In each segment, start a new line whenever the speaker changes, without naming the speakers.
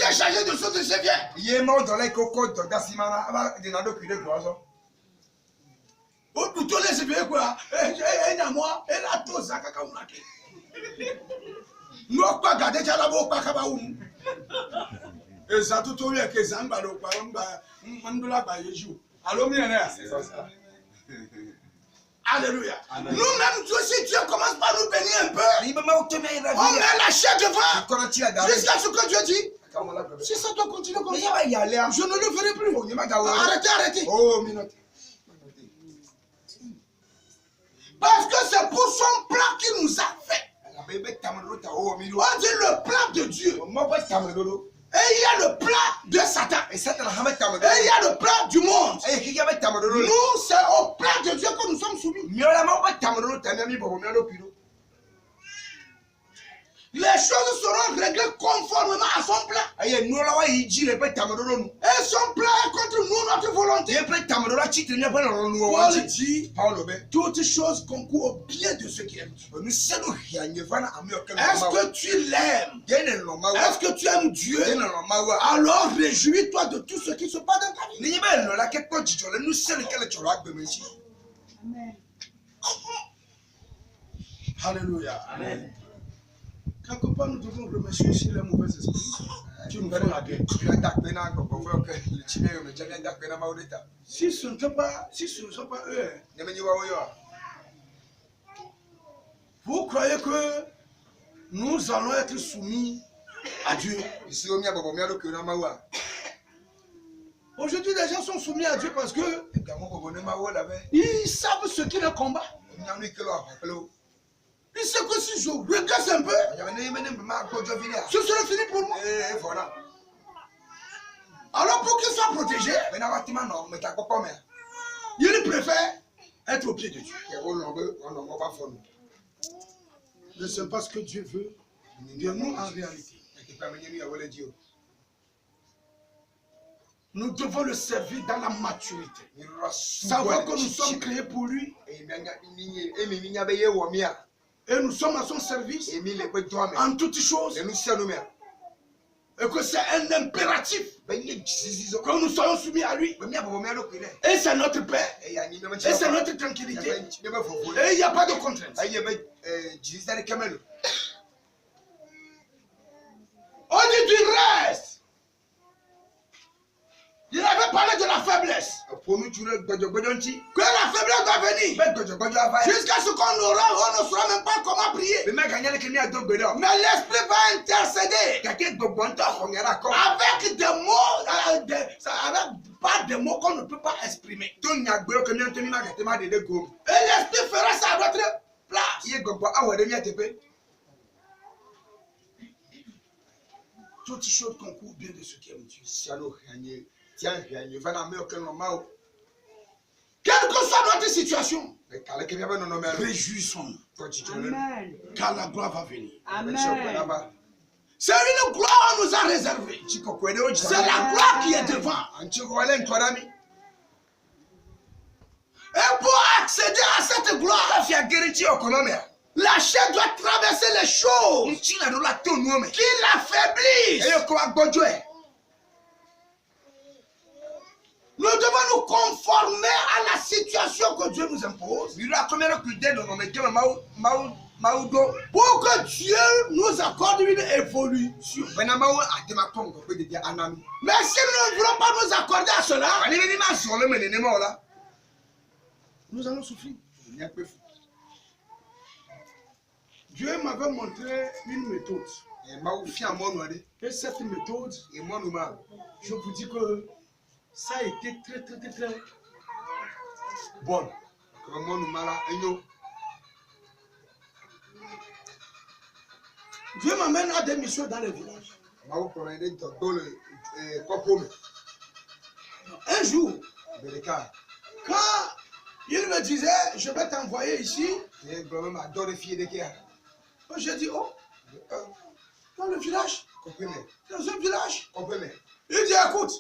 est chargé de sauter, c'est bien.
Il est mort dans les cocos de Dassimana. Avant de n'aller plus de quoi.
Au bout de c'est bien quoi. Et moi, et la tosa kaka unake. Nous pas garder ça là-bas, pas kabaoum. Et ça tout au mieux que Zamba, le Mandula Bayejou. Allô, millionnaire. Alléluia. Nous-mêmes, toi aussi, Dieu commence par nous bénir un peu. On met la chair devant. Jusqu'à ce que Dieu dit. Si ça doit continuer comme ça, je ne le ferai plus. Arrêtez, arrêtez.
Oh, minute.
Parce que c'est pour son plan qu'il nous a fait. On dit le plan de Dieu. Et il y a le plan de Satan. Et il y a le plan du monde. Nous, c'est au plan de Dieu que nous sommes soumis. Les choses seront réglées conformément à son plan. Et son plan est contre nous, notre volonté. Paul dit, toutes choses concourent au bien de ceux qui aiment Dieu. Est-ce que tu l'aimes? Est-ce que tu aimes Dieu? Alors réjouis-toi de tout ce qui se passe dans ta vie.
Amen.
Alléluia. Amen. Quelque part, nous devons remercier aussi les mauvais esprits qui nous font la guerre. Si ce ne sont pas eux, vous croyez que nous allons être soumis à Dieu? Aujourd'hui, les gens sont soumis à Dieu parce que ils savent ce qu'ils le combat. Il sait que si je regrette un peu, ce sera fini pour moi. Alors pour qu'il soit protégé, il préfère être au pied de Dieu. Ne sais pas ce que Dieu veut de nous en réalité. Nous devons le servir dans la maturité. Savoir que nous sommes créés pour lui. Et nous sommes à son service en toutes choses. Et que c'est un impératif que nous soyons soumis à lui. Et c'est notre paix. Et c'est notre tranquillité. Et il n'y a pas de contrainte. On dit du reste. Il avait parlé de la faiblesse. Que la faiblesse doit venir. Jusqu'à ce qu'on on ne saura même pas comment prier. Mais l'esprit va intercéder. Avec des mots, pas des mots qu'on ne peut pas exprimer. Et l'esprit fera ça à votre place. Toutes choses concourent bien de ceux qui aiment Dieu. Quelle que soit notre situation, réjouissons-nous.
Amen.
Car la gloire va venir.
Amen.
C'est une gloire qu'on nous a réservée. C'est la gloire qui est devant. Et pour accéder à cette gloire, la chair doit traverser les choses qui l'affaiblissent. Nous devons nous conformer à la situation que Dieu nous impose. Pour que Dieu nous accorde une évolution. Mais si nous ne voulons pas nous accorder à cela, nous allons souffrir. Dieu m'avait montré une méthode. Et cette méthode, je vous dis que ça a été très bon. Dieu m'amène à des missions dans les villages. Un jour, quand il me disait, je vais t'envoyer ici, j'ai dit, oh, dans le village, dans un village. Il dit, écoute,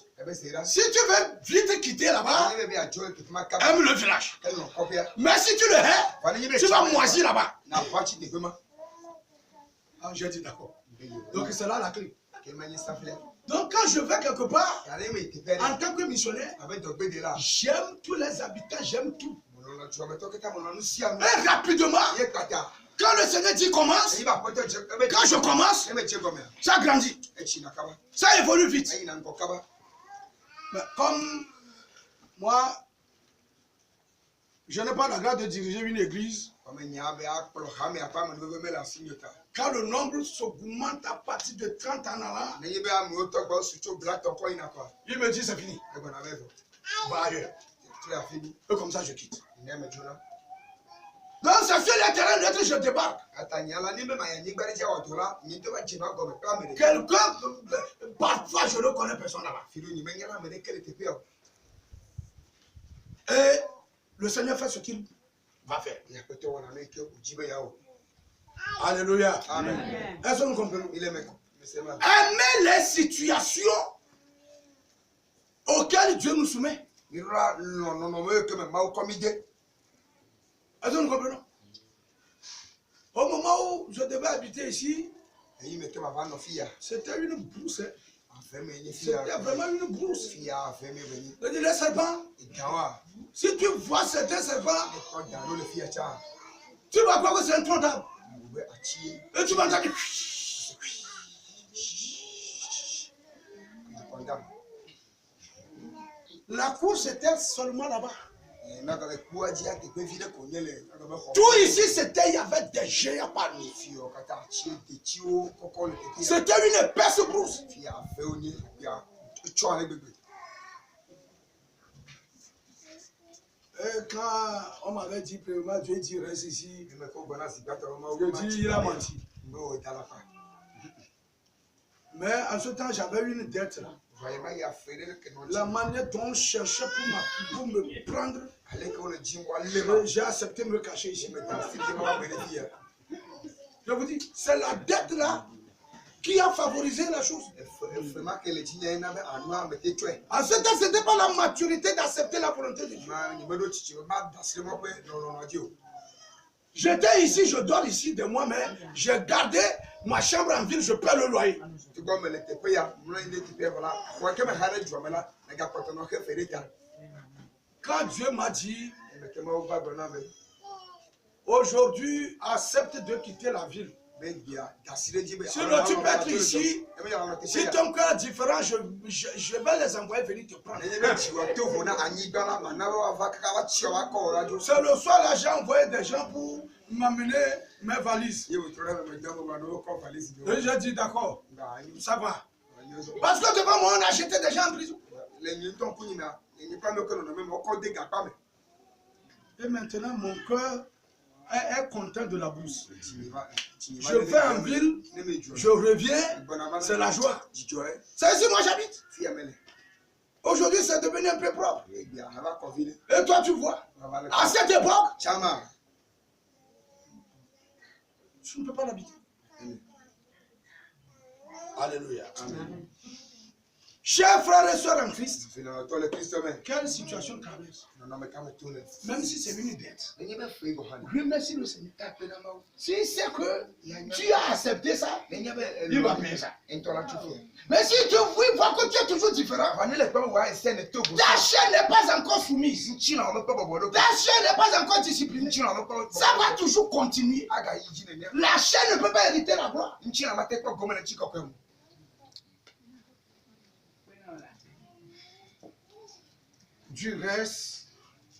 si tu veux vite quitter là-bas, aime le village. Mais si tu le hais, tu vas moisir là-bas. Ah, j'ai dit d'accord. Donc c'est là la clé. Donc quand je vais quelque part, en tant que missionnaire, j'aime tous les habitants, j'aime tout. Et rapidement, quand le Seigneur dit commence, quand je commence, ça grandit. Ça évolue vite. Mais comme moi, je n'ai pas la grâce de diriger une église, quand le nombre s'augmente à partir de 30 ans là, il me dit c'est fini. Va ailleurs. Et comme ça je quitte. Donc c'est sur les terrains neutres je débarque. Quelqu'un, parfois je ne connais personne là-bas. Et le Seigneur fait ce qu'il va faire. Alléluia.
Amen.
Est-ce que nous comprenons? Aimer les situations auxquelles Dieu nous soumet. Est-ce que nous comprenons? Au moment où je devais habiter ici, c'était une brousse. C'était vraiment une brousse. Je dis les serpents, si tu vois certains serpents, tu vas croire que c'est un tronc d'arbre. Et tu vas entendre. La course était seulement là-bas. Tout ici, c'était, il y avait des géants parmi. C'était une épaisse brousse. Et quand on m'avait dit, premièrement, Dieu dit reste ici, je dis il a menti. Mais en ce temps, j'avais une dette là. La manière dont on cherchait pour me prendre, j'ai accepté de me cacher ici. Je vous dis, c'est la dette là qui a favorisé la chose. En ce temps, ce n'était pas la maturité d'accepter la volonté de Dieu. J'étais ici, je dors ici de moi, mais j'ai gardé ma chambre en ville, je paie le loyer. Quand Dieu m'a dit, aujourd'hui, accepte de quitter la ville. Sinon, tu peux être ici. Si ton cœur est différent, je vais les envoyer venir te prendre. C'est le soir là, j'ai envoyé des gens pour m'amener mes valises. Et j'ai dit d'accord, ça va. Parce que devant moi, on a jeté des gens en prison. Et maintenant, mon cœur est content de la bourse. Je vais en ville, je reviens, c'est la joie. C'est ici moi j'habite. Aujourd'hui c'est devenu un peu propre. Et toi tu vois, à cette époque, tu ne peux pas l'habiter. Alléluia. Amen. Chers frères et sœurs en Christ, quelle situation traverse? Même si c'est une dette, remercie le Seigneur. Si c'est que tu as accepté ça, il va payer ça. Mais si tu vois que tu es toujours différent, ta chair n'est pas encore soumise, ta chair n'est pas encore disciplinée, ça va toujours continuer. La chair ne peut pas hériter la gloire. Du reste,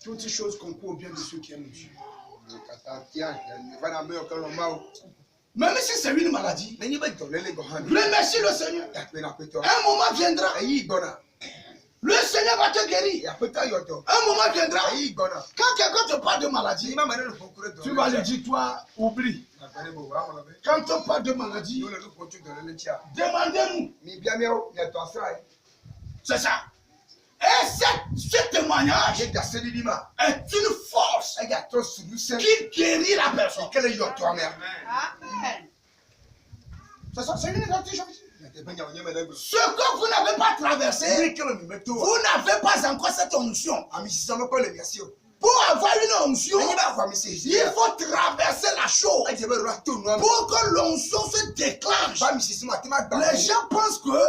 toutes choses concourent bien de ceux qui aiment Dieu. Même si c'est une maladie, remercie le Seigneur. Un moment viendra. Le Seigneur va te guérir. Un moment viendra. Quand quelqu'un te parle de maladie, tu vas lui dire, toi, oublie. Quand on parle de maladie, demandez-nous. C'est ça. Et ce témoignage est une force qui guérit la personne.
Amen.
C'est ça, c'est une gratuité. Ce que vous n'avez pas traversé, vous n'avez pas encore cette onction. Pour avoir une onction, il faut traverser la chose. Pour que l'onction se déclenche. Les gens pensent que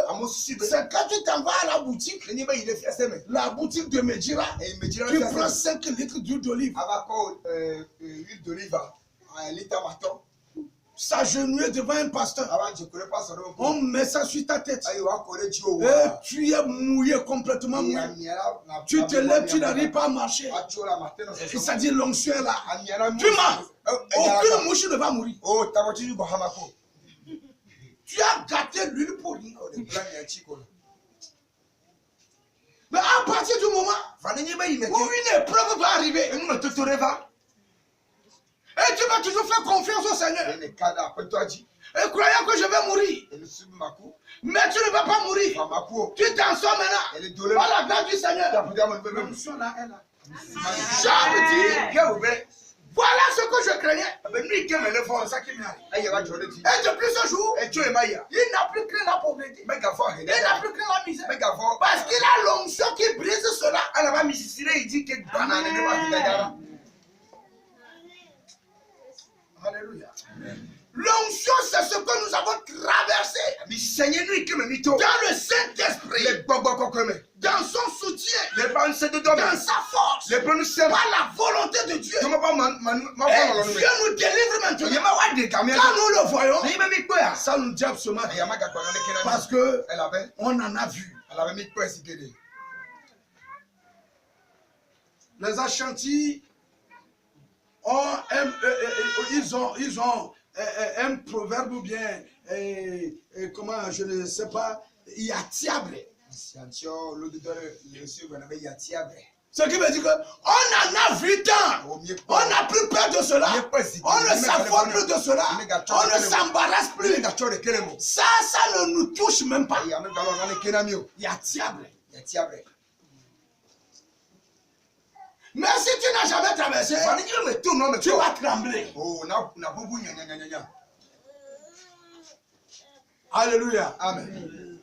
c'est quand tu t'en vas à la boutique de Medjira, tu prends 5 litres d'huile d'olive. S'agenouiller devant un pasteur. On met ça sur ta tête. Et tu es mouillé, complètement mouillé. Tu te lèves, tu n'arrives pas à marcher. Et ça dit l'onction est là. Tu marches. Aucune mouche ne va mourir. Tu as gâté l'huile pour rien. Mais à partir du moment où une épreuve va arriver, et tu vas toujours faire confiance au Seigneur. Et croyant que je vais mourir. Mais tu ne vas pas mourir. Tu t'en sors maintenant. Par la grâce du Seigneur. L'onction là est là. Job dit, voilà ce que je craignais. Et depuis ce jour, il n'a plus craint la pauvreté. Il n'a plus craint la misère. Parce qu'il a l'onction qui brise cela. Alléluia. L'onction, c'est ce que nous avons traversé dans le Saint-Esprit, dans son soutien, dans sa force, par la volonté de Dieu. Et Dieu nous délivre maintenant. Quand nous le voyons, ça nous dit absolument parce qu'on en a vu. Les Ashantis ils ont un proverbe ou bien comment je ne sais pas, yatiabre. Ce qui veut dire qu'on en a vu tant. On n'a plus peur de cela. On ne s'affole plus de cela. On ne s'embarrasse plus. Ça ne nous touche même pas. Yatiabre. Mais si tu n'as jamais traversé, tu vas trembler. Alléluia.
Amen.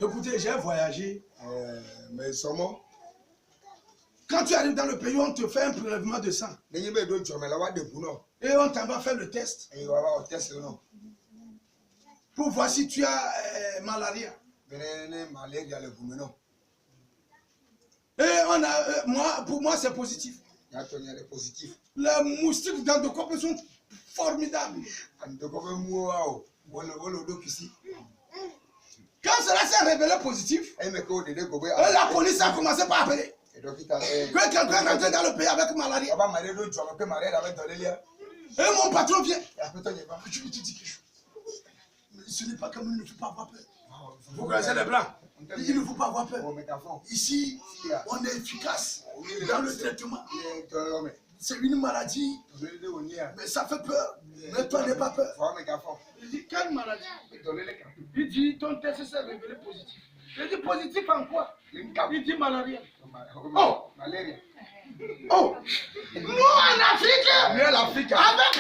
Écoutez, j'ai voyagé.
Mais
quand tu arrives dans le pays, on te fait un prélèvement de sang. Et on t'en va faire le test. Pour voir si tu as malaria. Et pour moi, c'est positif. Les moustiques dans le corps sont formidables. Quand cela s'est révélé positif, la police a commencé par appeler. Que quelqu'un rentre dans le pays avec malaria. Et mon patron vient. Je vais te dire quelque chose. Ce n'est pas comme il ne faut pas avoir peur. Vous connaissez les blancs. Il ne faut pas avoir peur. Ici, on est efficace dans le traitement. C'est une maladie, mais ça fait peur. Mais toi, n'aie pas peur. Il dit, quelle maladie? Il dit, ton test s'est révélé positif. Il dit, positif en quoi? Il dit, malaria. Oh! Oh! Nous, en Afrique, avec